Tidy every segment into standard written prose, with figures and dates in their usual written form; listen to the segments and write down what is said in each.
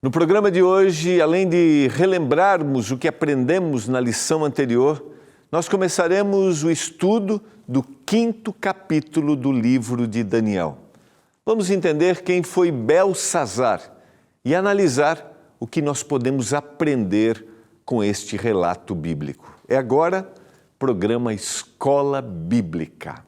No programa de hoje, além de relembrarmos o que aprendemos na lição anterior, nós começaremos o estudo do 5º capítulo do livro de Daniel. Vamos entender quem foi Belsassar e analisar o que nós podemos aprender com este relato bíblico. É agora programa Escola Bíblica.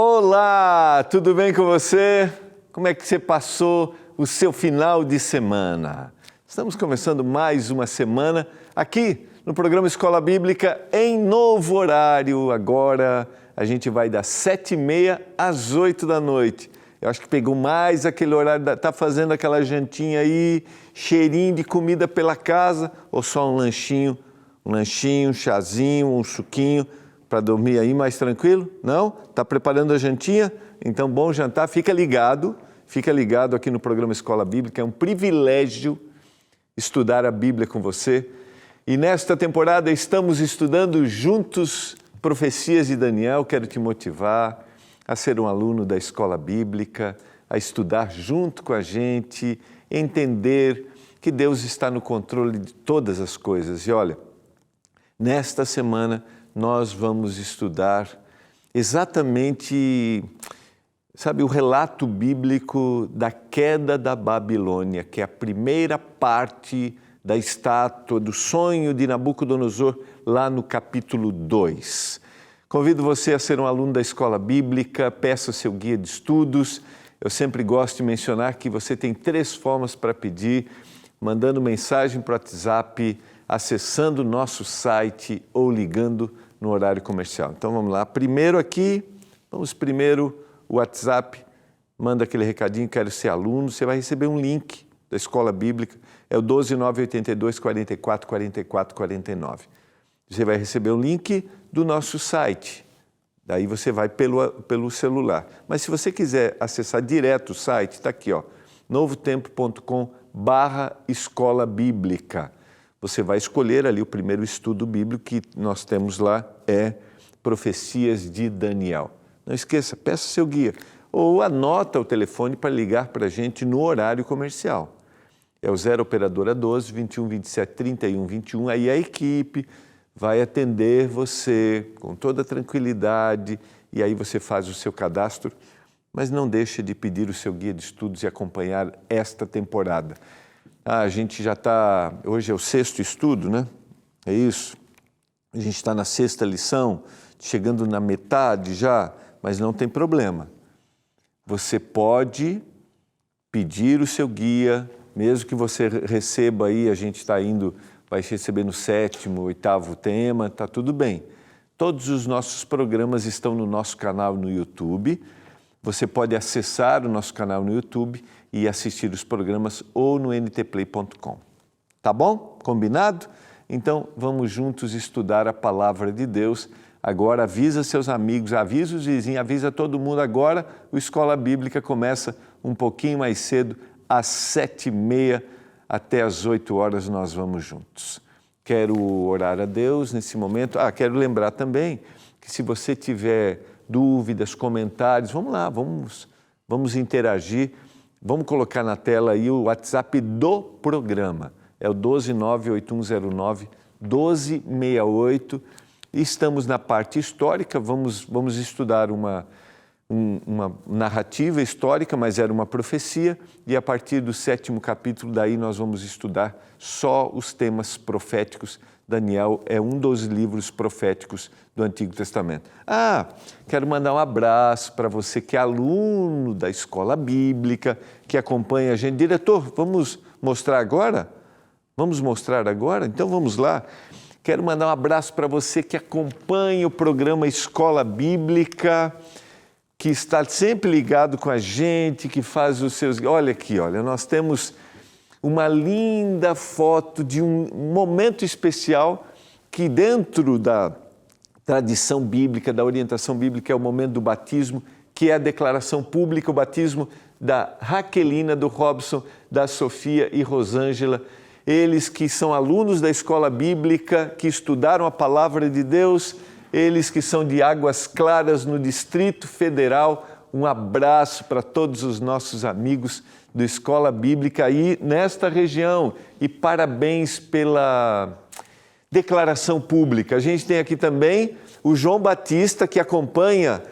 Olá, tudo bem com você? Como é que você passou o seu final de semana? Estamos começando mais uma semana aqui no programa Escola Bíblica em novo horário. Agora a gente vai das 7h30 às 8 da noite. Eu acho que pegou mais aquele horário, tá fazendo aquela jantinha aí, cheirinho de comida pela casa ou só um lanchinho, um chazinho, um suquinho para dormir aí mais tranquilo? Não? Está preparando a jantinha? Então, bom jantar. Fica ligado aqui no programa Escola Bíblica. É um privilégio estudar a Bíblia com você. E nesta temporada estamos estudando juntos profecias de Daniel. Quero te motivar a ser um aluno da Escola Bíblica, a estudar junto com a gente, entender que Deus está no controle de todas as coisas. E olha, nesta semana nós vamos estudar exatamente, o relato bíblico da queda da Babilônia, que é a primeira parte da estátua, do sonho de Nabucodonosor, lá no capítulo 2. Convido você a ser um aluno da Escola Bíblica, peça seu guia de estudos. Eu sempre gosto de mencionar que você tem 3 formas para pedir, mandando mensagem para o WhatsApp, acessando o nosso site ou ligando no horário comercial. Então vamos lá. Primeiro o WhatsApp, manda aquele recadinho, quero ser aluno, você vai receber um link da Escola Bíblica, é o 12982 44 44 49. Você vai receber um link do nosso site, daí você vai pelo celular. Mas se você quiser acessar direto o site, está aqui, novotempo.com/escola bíblica. Você vai escolher ali o primeiro estudo bíblico que nós temos lá, é Profecias de Daniel. Não esqueça, peça seu guia ou anota o telefone para ligar para a gente no horário comercial. É o 0 operadora 12 21 27 31 21. Aí a equipe vai atender você com toda tranquilidade e aí você faz o seu cadastro, mas não deixe de pedir o seu guia de estudos e acompanhar esta temporada. A gente já está, hoje é o 6º estudo, né? É isso. A gente está na 6ª lição, chegando na metade já, mas não tem problema. Você pode pedir o seu guia, mesmo que você receba aí, a gente está indo, vai receber no 7º, 8º tema, está tudo bem. Todos os nossos programas estão no nosso canal no YouTube. Você pode acessar o nosso canal no YouTube e assistir os programas ou no ntplay.com. Tá bom? Combinado? Então, vamos juntos estudar a Palavra de Deus. Agora, avisa seus amigos, avisa os vizinhos, avisa todo mundo. Agora, o Escola Bíblica começa um pouquinho mais cedo, às 7h30 até às 8 horas nós vamos juntos. Quero orar a Deus nesse momento. Quero lembrar também que se você tiver dúvidas, comentários, vamos lá, vamos interagir. Vamos colocar na tela aí o WhatsApp do programa. É o 12981091268. Estamos na parte histórica, vamos estudar uma narrativa histórica, mas era uma profecia. E a partir do 7º capítulo, daí nós vamos estudar só os temas proféticos. Daniel é um dos livros proféticos do Antigo Testamento. Quero mandar um abraço para você que é aluno da Escola Bíblica, que acompanha a gente. Diretor, vamos mostrar agora? Vamos mostrar agora? Então vamos lá. Quero mandar um abraço para você que acompanha o programa Escola Bíblica, que está sempre ligado com a gente, que faz os seus... Olha aqui, nós temos uma linda foto de um momento especial que dentro da tradição bíblica, da orientação bíblica, é o momento do batismo, que é a declaração pública, o batismo da Raquelina, do Robson, da Sofia e Rosângela, eles que são alunos da escola bíblica, que estudaram a palavra de Deus, eles que são de Águas Claras, no Distrito Federal. Um abraço para todos os nossos amigos da escola bíblica aí nesta região e parabéns pela declaração pública. A gente tem aqui também o João Batista, que acompanha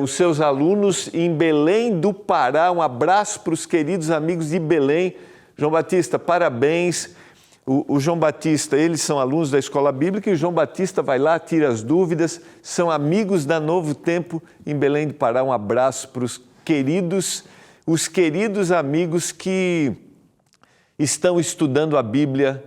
os seus alunos em Belém do Pará. Um abraço para os queridos amigos de Belém. João Batista, parabéns. O João Batista, eles são alunos da escola bíblica e o João Batista vai lá, tira as dúvidas, são amigos da Novo Tempo em Belém do Pará. Um abraço para os queridos amigos que estão estudando a Bíblia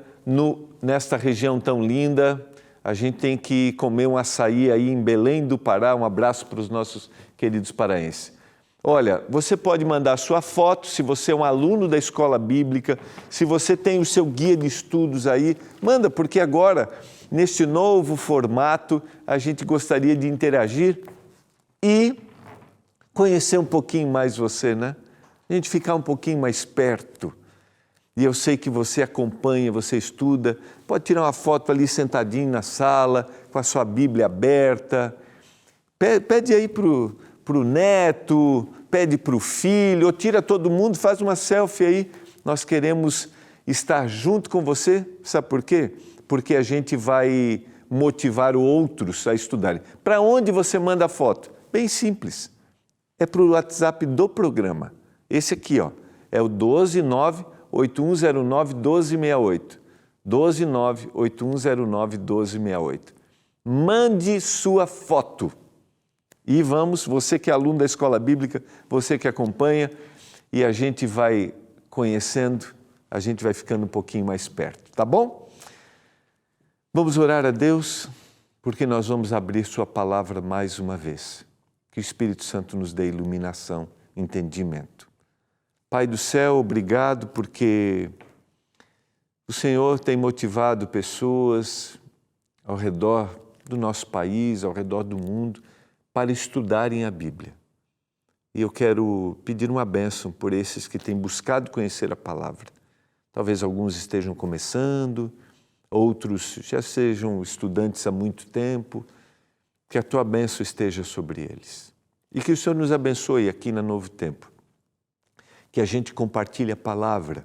nesta região tão linda. A gente tem que comer um açaí aí em Belém do Pará. Um abraço para os nossos queridos paraenses. Olha, você pode mandar sua foto, se você é um aluno da escola bíblica, se você tem o seu guia de estudos aí, manda, porque agora, neste novo formato, a gente gostaria de interagir e conhecer um pouquinho mais você, né? A gente ficar um pouquinho mais perto. E eu sei que você acompanha, você estuda, pode tirar uma foto ali sentadinho na sala, com a sua Bíblia aberta. Pede aí para o neto, pede para o filho, ou tira todo mundo, faz uma selfie aí. Nós queremos estar junto com você, sabe por quê? Porque a gente vai motivar outros a estudarem. Para onde você manda a foto? Bem simples, é para o WhatsApp do programa. Esse aqui, ó, é o 129-8109-1268. 129-8109-1268. Mande sua foto. E vamos, você que é aluno da escola bíblica, você que acompanha, e a gente vai conhecendo, a gente vai ficando um pouquinho mais perto, tá bom? Vamos orar a Deus, porque nós vamos abrir sua palavra mais uma vez. Que o Espírito Santo nos dê iluminação, entendimento. Pai do céu, obrigado porque o Senhor tem motivado pessoas ao redor do nosso país, ao redor do mundo, para estudarem a Bíblia. E eu quero pedir uma bênção por esses que têm buscado conhecer a palavra. Talvez alguns estejam começando, outros já sejam estudantes há muito tempo. Que a tua bênção esteja sobre eles. E que o Senhor nos abençoe aqui na Novo Tempo. Que a gente compartilhe a palavra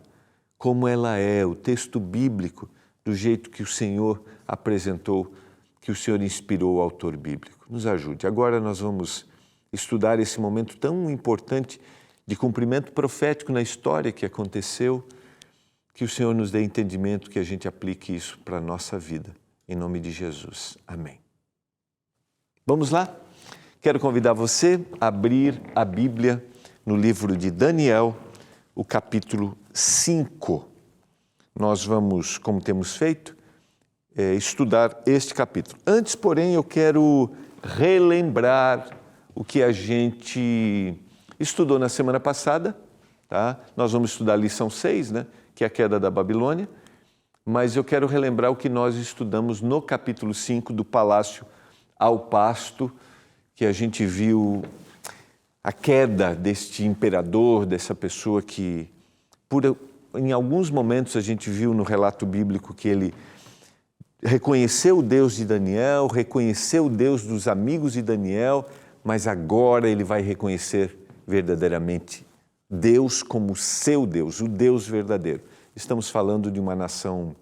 como ela é, o texto bíblico, do jeito que o Senhor apresentou, que o Senhor inspirou o autor bíblico. Nos ajude. Agora nós vamos estudar esse momento tão importante de cumprimento profético na história que aconteceu. Que o Senhor nos dê entendimento, que a gente aplique isso para a nossa vida. Em nome de Jesus. Amém. Vamos lá? Quero convidar você a abrir a Bíblia no livro de Daniel, o capítulo 5. Nós vamos, como temos feito, estudar este capítulo. Antes, porém, eu quero relembrar o que a gente estudou na semana passada. Tá? Nós vamos estudar a lição 6, né? Que é a queda da Babilônia, mas eu quero relembrar o que nós estudamos no capítulo 5 do Palácio ao Pasto, que a gente viu a queda deste imperador, dessa pessoa que, em alguns momentos a gente viu no relato bíblico que ele reconheceu o Deus de Daniel, reconheceu o Deus dos amigos de Daniel, mas agora ele vai reconhecer verdadeiramente Deus como seu Deus, o Deus verdadeiro. Estamos falando de uma nação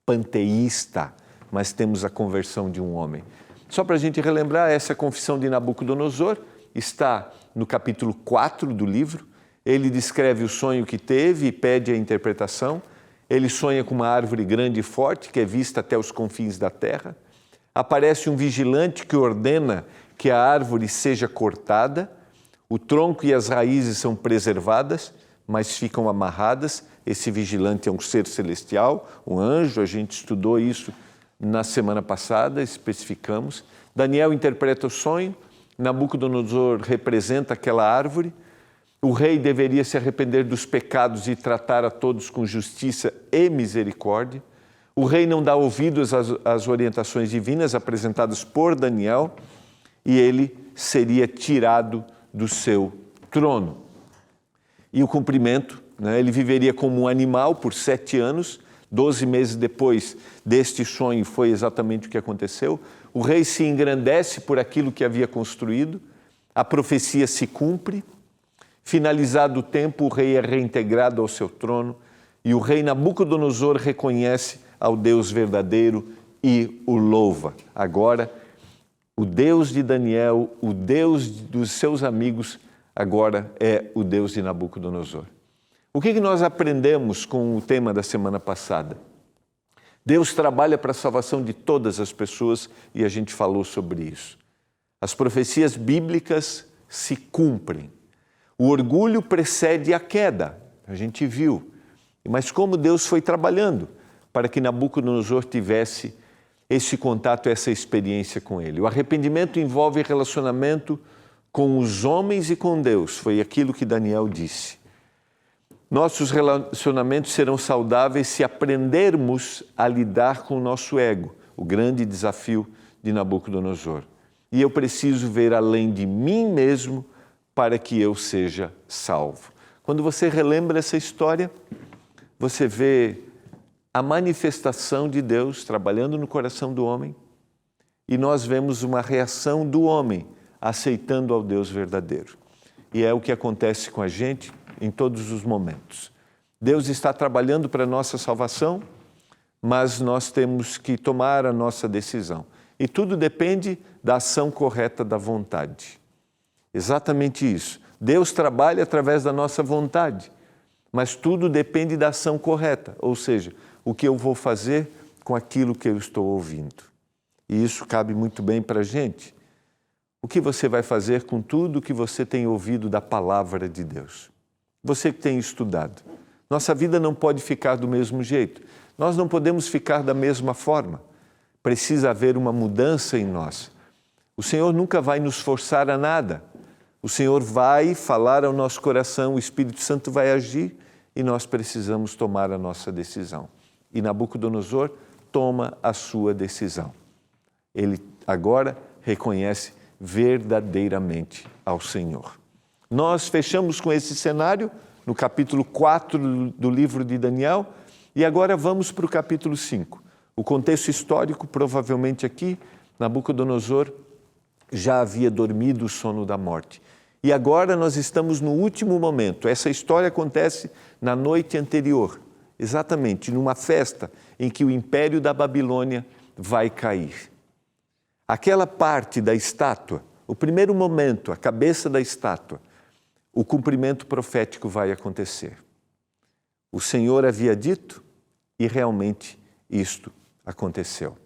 panteísta, mas temos a conversão de um homem. Só para a gente relembrar, essa confissão de Nabucodonosor está no capítulo 4 do livro. Ele descreve o sonho que teve e pede a interpretação. Ele sonha com uma árvore grande e forte, que é vista até os confins da terra. Aparece um vigilante que ordena que a árvore seja cortada. O tronco e as raízes são preservadas, mas ficam amarradas. Esse vigilante é um ser celestial, um anjo. A gente estudou isso na semana passada, especificamos. Daniel interpreta o sonho. Nabucodonosor representa aquela árvore O rei deveria se arrepender dos pecados e tratar a todos com justiça e misericórdia. O rei não dá ouvidos às orientações divinas apresentadas por Daniel e ele seria tirado do seu trono. E o cumprimento, ele viveria como um animal por 7 anos, 12 meses depois deste sonho foi exatamente o que aconteceu. O rei se engrandece por aquilo que havia construído, a profecia se cumpre, finalizado o tempo, o rei é reintegrado ao seu trono e o rei Nabucodonosor reconhece ao Deus verdadeiro e o louva. Agora, o Deus de Daniel, o Deus dos seus amigos, agora é o Deus de Nabucodonosor. O que nós aprendemos com o tema da semana passada? Deus trabalha para a salvação de todas as pessoas e a gente falou sobre isso. As profecias bíblicas se cumprem. O orgulho precede a queda, a gente viu. Mas como Deus foi trabalhando para que Nabucodonosor tivesse esse contato, essa experiência com ele. O arrependimento envolve relacionamento com os homens e com Deus, foi aquilo que Daniel disse. Nossos relacionamentos serão saudáveis se aprendermos a lidar com o nosso ego, o grande desafio de Nabucodonosor. E eu preciso ver além de mim mesmo para que eu seja salvo. Quando você relembra essa história, você vê a manifestação de Deus trabalhando no coração do homem e nós vemos uma reação do homem aceitando ao Deus verdadeiro. E é o que acontece com a gente em todos os momentos. Deus está trabalhando para a nossa salvação, mas nós temos que tomar a nossa decisão. E tudo depende da ação correta da vontade. Exatamente isso. Deus trabalha através da nossa vontade, mas tudo depende da ação correta, ou seja, o que eu vou fazer com aquilo que eu estou ouvindo. E isso cabe muito bem para a gente. O que você vai fazer com tudo que você tem ouvido da palavra de Deus? Você que tem estudado. Nossa vida não pode ficar do mesmo jeito. Nós não podemos ficar da mesma forma. Precisa haver uma mudança em nós. O Senhor nunca vai nos forçar a nada. O Senhor vai falar ao nosso coração, o Espírito Santo vai agir e nós precisamos tomar a nossa decisão. E Nabucodonosor toma a sua decisão. Ele agora reconhece verdadeiramente ao Senhor. Nós fechamos com esse cenário no capítulo 4 do livro de Daniel e agora vamos para o capítulo 5. O contexto histórico, provavelmente aqui, Nabucodonosor já havia dormido o sono da morte. E agora nós estamos no último momento. Essa história acontece na noite anterior, exatamente numa festa em que o império da Babilônia vai cair. Aquela parte da estátua, o primeiro momento, a cabeça da estátua, o cumprimento profético vai acontecer. O Senhor havia dito e realmente isto aconteceu.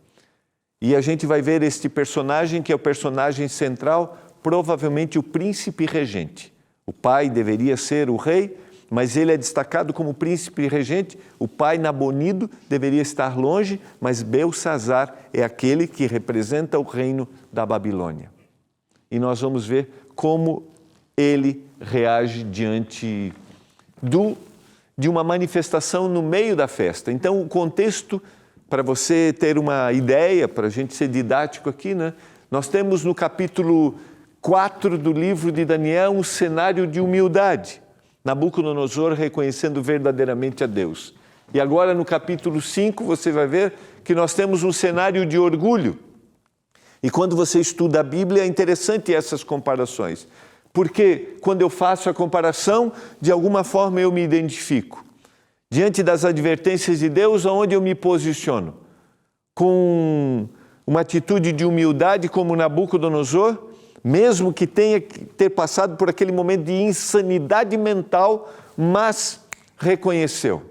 E a gente vai ver este personagem, que é o personagem central, provavelmente o príncipe regente. O pai deveria ser o rei, mas ele é destacado como príncipe regente. O pai Nabonido deveria estar longe, mas Belsassar é aquele que representa o reino da Babilônia. E nós vamos ver como ele reage diante de uma manifestação no meio da festa. Então, o contexto, para você ter uma ideia, para a gente ser didático aqui, nós temos no capítulo 4 do livro de Daniel um cenário de humildade. Nabucodonosor reconhecendo verdadeiramente a Deus. E agora no capítulo 5 você vai ver que nós temos um cenário de orgulho. E quando você estuda a Bíblia é interessante essas comparações. Porque quando eu faço a comparação, de alguma forma eu me identifico. Diante das advertências de Deus, aonde eu me posiciono? Com uma atitude de humildade como Nabucodonosor, mesmo que tenha que ter passado por aquele momento de insanidade mental, mas reconheceu.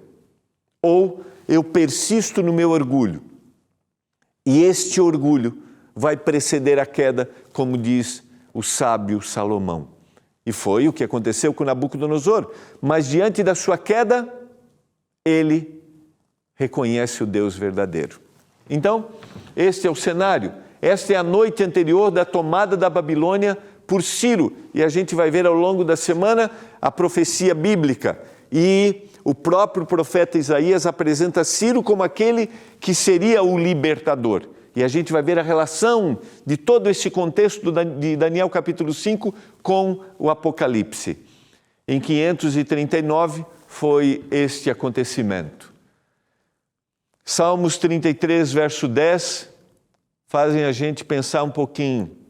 Ou eu persisto no meu orgulho. E este orgulho vai preceder a queda, como diz o sábio Salomão. E foi o que aconteceu com Nabucodonosor. Mas diante da sua queda, ele reconhece o Deus verdadeiro. Então, este é o cenário. Esta é a noite anterior da tomada da Babilônia por Ciro. E a gente vai ver ao longo da semana a profecia bíblica. E o próprio profeta Isaías apresenta Ciro como aquele que seria o libertador. E a gente vai ver a relação de todo esse contexto de Daniel capítulo 5 com o Apocalipse. Em 539 foi este acontecimento. Salmos 33, verso 10, fazem a gente pensar um pouquinho.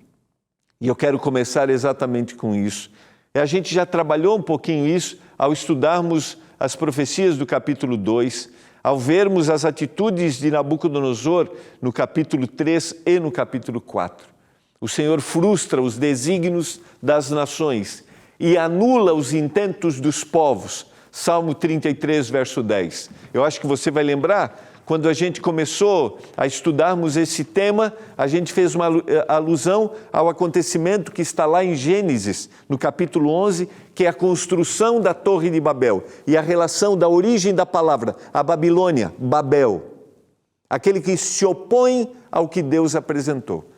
E eu quero começar exatamente com isso. A gente já trabalhou um pouquinho isso ao estudarmos as profecias do capítulo 2, ao vermos as atitudes de Nabucodonosor no capítulo 3 e no capítulo 4. O Senhor frustra os desígnios das nações e anula os intentos dos povos. Salmo 33, verso 10. Eu acho que você vai lembrar, quando a gente começou a estudarmos esse tema, a gente fez uma alusão ao acontecimento que está lá em Gênesis, no capítulo 11, que é a construção da Torre de Babel e a relação da origem da palavra, a Babilônia, Babel, aquele que se opõe ao que Deus apresentou.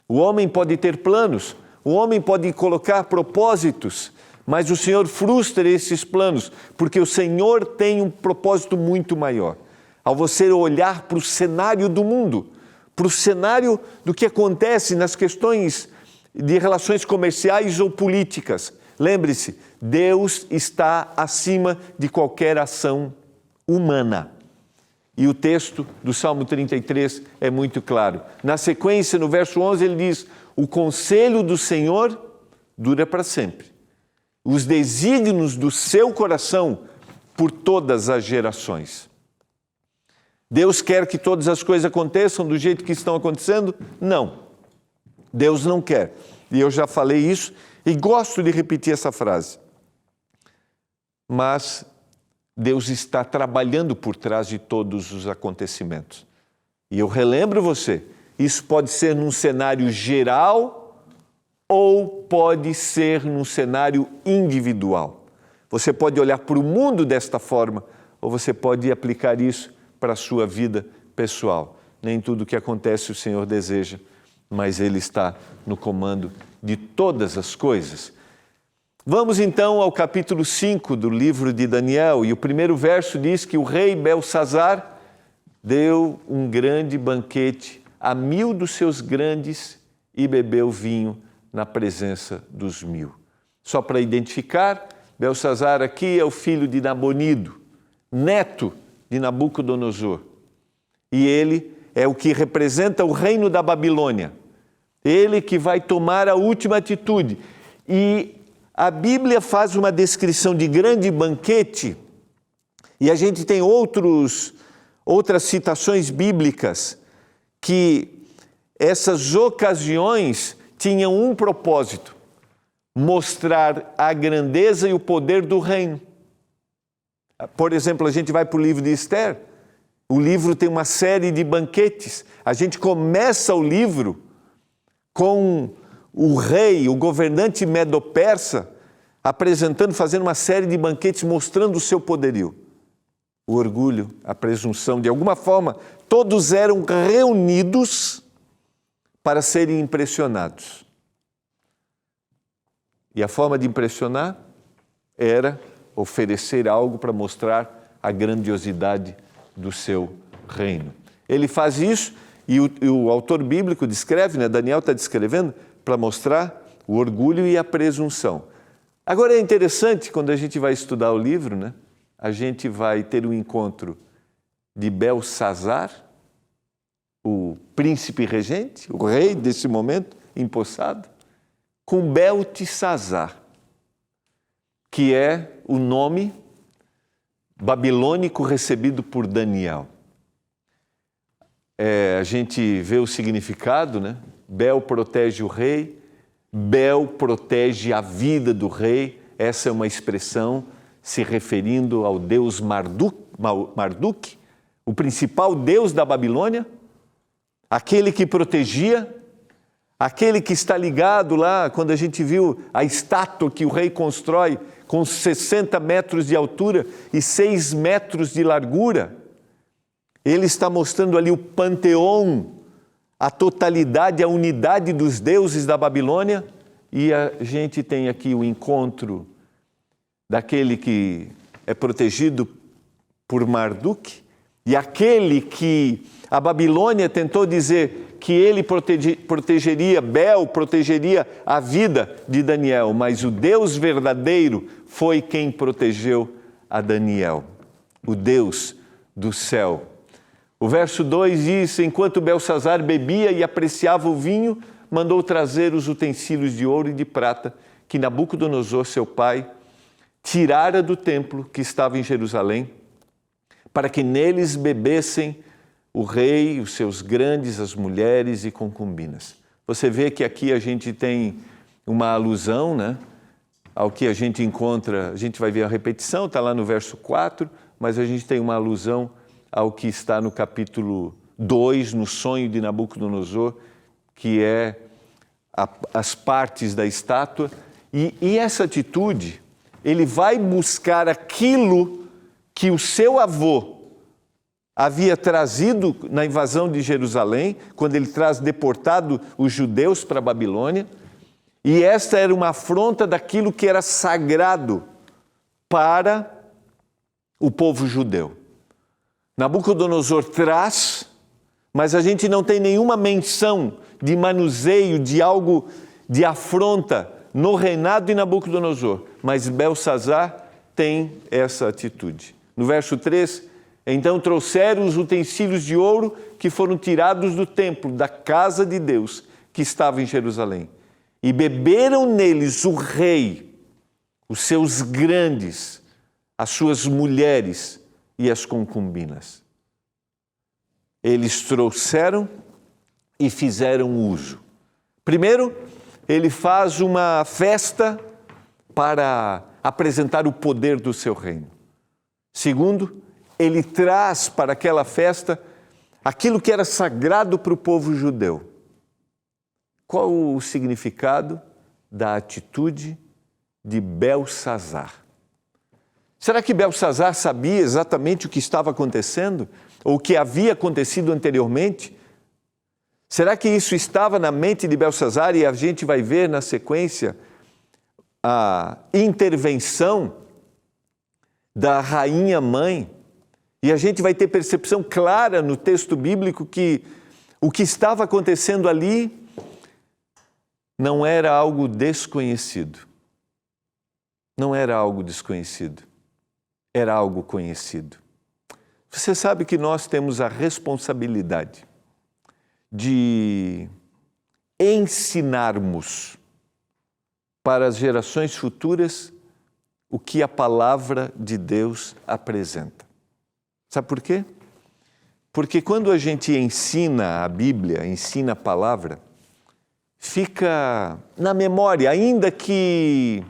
O homem pode ter planos, o homem pode colocar propósitos, mas o Senhor frustra esses planos, porque o Senhor tem um propósito muito maior. Ao você olhar para o cenário do mundo, para o cenário do que acontece nas questões de relações comerciais ou políticas, lembre-se, Deus está acima de qualquer ação humana. E o texto do Salmo 33 é muito claro. Na sequência, no verso 11, ele diz: o conselho do Senhor dura para sempre. Os desígnios do seu coração por todas as gerações. Deus quer que todas as coisas aconteçam do jeito que estão acontecendo? Não. Deus não quer. E eu já falei isso e gosto de repetir essa frase. Mas Deus está trabalhando por trás de todos os acontecimentos. E eu relembro você, isso pode ser num cenário geral ou pode ser num cenário individual. Você pode olhar para o mundo desta forma ou você pode aplicar isso para a sua vida pessoal. Nem tudo o que acontece o Senhor deseja, mas Ele está no comando de todas as coisas. Vamos então ao capítulo 5 do livro de Daniel, e o primeiro verso diz que o rei Beltsazar deu um grande banquete a 1000 dos seus grandes e bebeu vinho na presença dos 1000. Só para identificar, Beltsazar aqui é o filho de Nabonido, neto de Nabucodonosor. E ele é o que representa o reino da Babilônia. Ele que vai tomar a última atitude. E a Bíblia faz uma descrição de grande banquete, e a gente tem outras citações bíblicas que essas ocasiões tinham um propósito: mostrar a grandeza e o poder do reino. Por exemplo, a gente vai para o livro de Esther, o livro tem uma série de banquetes. A gente começa o livro com o rei, o governante medo-persa, fazendo uma série de banquetes mostrando o seu poderio. O orgulho, a presunção, de alguma forma, todos eram reunidos para serem impressionados. E a forma de impressionar era oferecer algo para mostrar a grandiosidade do seu reino. Ele faz isso e o autor bíblico descreve, Daniel está descrevendo, para mostrar o orgulho e a presunção. Agora é interessante, quando a gente vai estudar o livro, a gente vai ter um encontro de Beltsazar, o príncipe regente, o rei desse momento, empossado, com Beltesazar, que é o nome babilônico recebido por Daniel. A gente vê o significado, Bel protege o rei, Bel protege a vida do rei. Essa é uma expressão se referindo ao deus Marduk, o principal deus da Babilônia, aquele que protegia, aquele que está ligado lá, quando a gente viu a estátua que o rei constrói com 60 metros de altura e 6 metros de largura. Ele está mostrando ali o panteão, a totalidade, a unidade dos deuses da Babilônia, E a gente tem aqui o encontro daquele que é protegido por Marduk e aquele que a Babilônia tentou dizer que ele protegeria, Bel protegeria a vida de Daniel, mas o Deus verdadeiro foi quem protegeu a Daniel, o Deus do céu. O verso 2 diz: enquanto Belsazar bebia e apreciava o vinho, mandou trazer os utensílios de ouro e de prata que Nabucodonosor, seu pai, tirara do templo que estava em Jerusalém, para que neles bebessem o rei, os seus grandes, as mulheres e concubinas. Você vê que aqui a gente tem uma alusão, né, ao que a gente encontra, a gente vai ver a repetição, está lá no verso 4, mas a gente tem uma alusão ao que está no capítulo 2, no sonho de Nabucodonosor, que é as partes da estátua. E essa atitude, ele vai buscar aquilo que o seu avô havia trazido na invasão de Jerusalém, quando ele traz deportado os judeus para a Babilônia, e esta era uma afronta daquilo que era sagrado para o povo judeu. Nabucodonosor traz, mas a gente não tem nenhuma menção de manuseio, de algo de afronta no reinado de Nabucodonosor, mas Belsazar tem essa atitude. No verso 3, então trouxeram os utensílios de ouro que foram tirados do templo, da casa de Deus, que estava em Jerusalém, e beberam neles o rei, os seus grandes, as suas mulheres e as concubinas. Eles trouxeram e fizeram uso. Primeiro, ele faz uma festa para apresentar o poder do seu reino. Segundo, ele traz para aquela festa aquilo que era sagrado para o povo judeu. Qual o significado da atitude de Belsazar? Será que Belsazar sabia exatamente o que estava acontecendo? Ou o que havia acontecido anteriormente? Será que isso estava na mente de Belsazar e a gente vai ver na sequência a intervenção da rainha mãe? E a gente vai ter percepção clara no texto bíblico que o que estava acontecendo ali não era algo desconhecido. Não era algo desconhecido. Era algo conhecido. Você sabe que nós temos a responsabilidade de ensinarmos para as gerações futuras o que a palavra de Deus apresenta. Sabe por quê? Porque quando a gente ensina a Bíblia, ensina a palavra, fica na memória, ainda que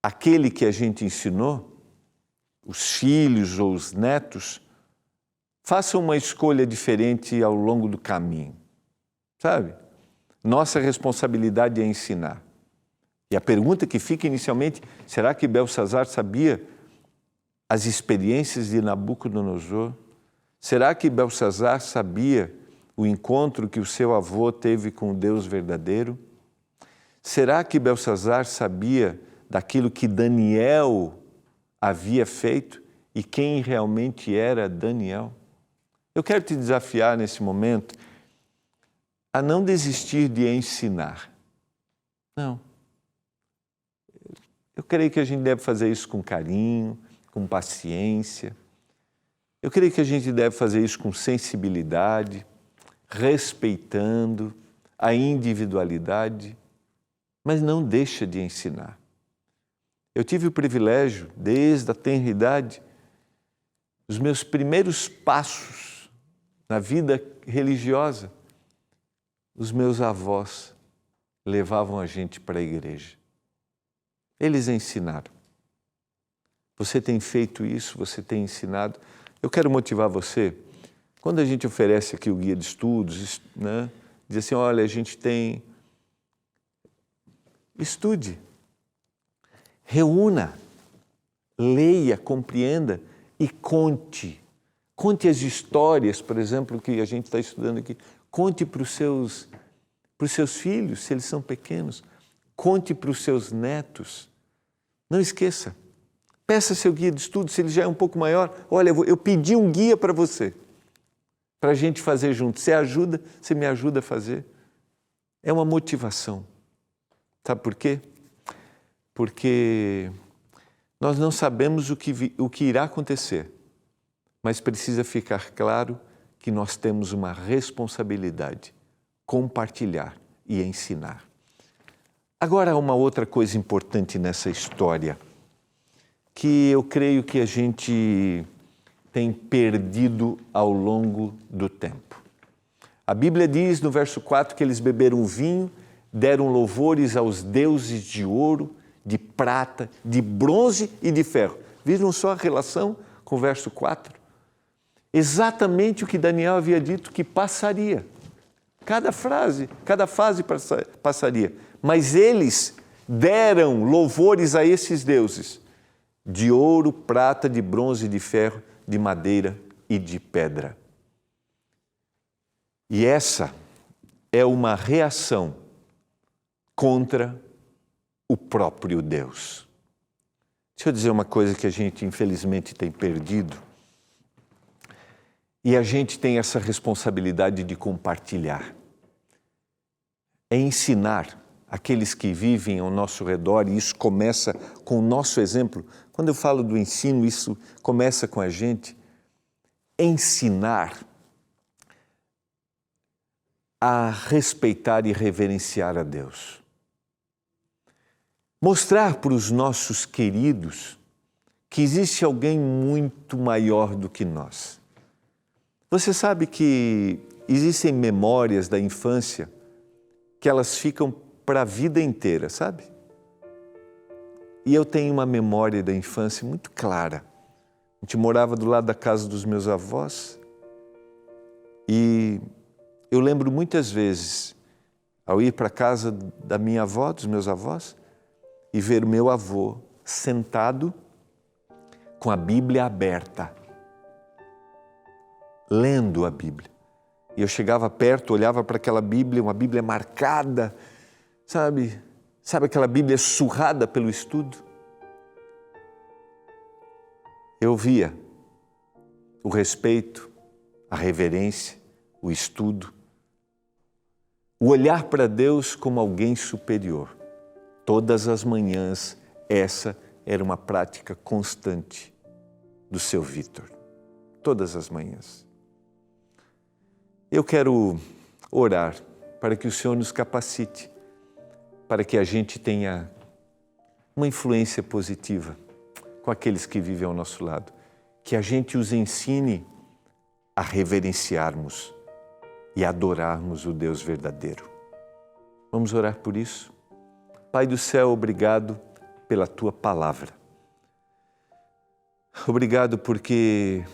aquele que a gente ensinou, os filhos ou os netos, façam uma escolha diferente ao longo do caminho, sabe? Nossa responsabilidade é ensinar. E a pergunta que fica inicialmente, será que Belsazar sabia as experiências de Nabucodonosor? Será que Belsazar sabia o encontro que o seu avô teve com o Deus verdadeiro? Será que Belsazar sabia daquilo que Daniel havia feito e quem realmente era Daniel? Eu quero te desafiar nesse momento a não desistir de ensinar. Não. Eu creio que a gente deve fazer isso com carinho, com paciência. Eu creio que a gente deve fazer isso com sensibilidade, respeitando a individualidade, mas não deixa de ensinar. Eu tive o privilégio, desde a tenra idade, os meus primeiros passos na vida religiosa, os meus avós levavam a gente para a igreja. Eles ensinaram. Você tem feito isso, você tem ensinado. Eu quero motivar você. Quando a gente oferece aqui o guia de estudos, né, diz assim, olha, a gente tem... Estude. Reúna, leia, compreenda e conte. Conte as histórias, por exemplo, que a gente está estudando aqui. Conte para os seus para os seus filhos, se eles são pequenos. Conte para os seus netos. Não esqueça. Peça seu guia de estudo, se ele já é um pouco maior. Olha, eu pedi um guia para você, para a gente fazer junto. Você me ajuda a fazer. É uma motivação. Sabe por quê? Porque nós não sabemos o que irá acontecer, mas precisa ficar claro que nós temos uma responsabilidade, compartilhar e ensinar. Agora, há uma outra coisa importante nessa história, que eu creio que a gente tem perdido ao longo do tempo. A Bíblia diz no verso 4 que eles beberam vinho, deram louvores aos deuses de ouro, de prata, de bronze e de ferro. Viram só a relação com o verso 4? Exatamente o que Daniel havia dito que passaria. Cada fase passaria. Mas eles deram louvores a esses deuses de ouro, prata, de bronze, de ferro, de madeira e de pedra. E essa é uma reação contra o próprio Deus. Deixa eu dizer uma coisa que a gente infelizmente tem perdido. E a gente tem essa responsabilidade de compartilhar. É ensinar aqueles que vivem ao nosso redor, e isso começa com o nosso exemplo. Quando eu falo do ensino, isso começa com a gente. Ensinar a respeitar e reverenciar a Deus. Mostrar para os nossos queridos que existe alguém muito maior do que nós. Você sabe que existem memórias da infância que elas ficam para a vida inteira, sabe? E eu tenho uma memória da infância muito clara. A gente morava do lado da casa dos meus avós e eu lembro muitas vezes, ao ir para a casa da minha avó, dos meus avós, e ver o meu avô sentado com a Bíblia aberta, lendo a Bíblia. E eu chegava perto, olhava para aquela Bíblia, uma Bíblia marcada, sabe aquela Bíblia surrada pelo estudo? Eu via o respeito, a reverência, o estudo, o olhar para Deus como alguém superior. Todas as manhãs, essa era uma prática constante do seu Vitor. Todas as manhãs. Eu quero orar para que o Senhor nos capacite, para que a gente tenha uma influência positiva com aqueles que vivem ao nosso lado. Que a gente os ensine a reverenciarmos e adorarmos o Deus verdadeiro. Vamos orar por isso? Pai do céu, obrigado pela Tua palavra. Obrigado porque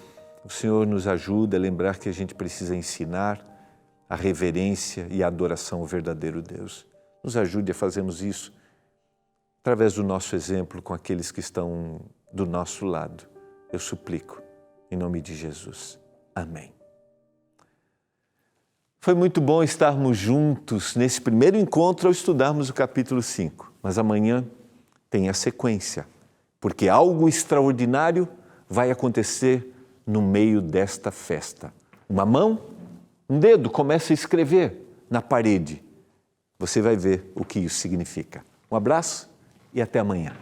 o Senhor nos ajuda a lembrar que a gente precisa ensinar a reverência e a adoração ao verdadeiro Deus. Nos ajude a fazermos isso através do nosso exemplo com aqueles que estão do nosso lado. Eu suplico, em nome de Jesus. Amém. Foi muito bom estarmos juntos nesse primeiro encontro ao estudarmos o capítulo 5. Mas amanhã tem a sequência, porque algo extraordinário vai acontecer no meio desta festa. Uma mão, um dedo começa a escrever na parede. Você vai ver o que isso significa. Um abraço e até amanhã.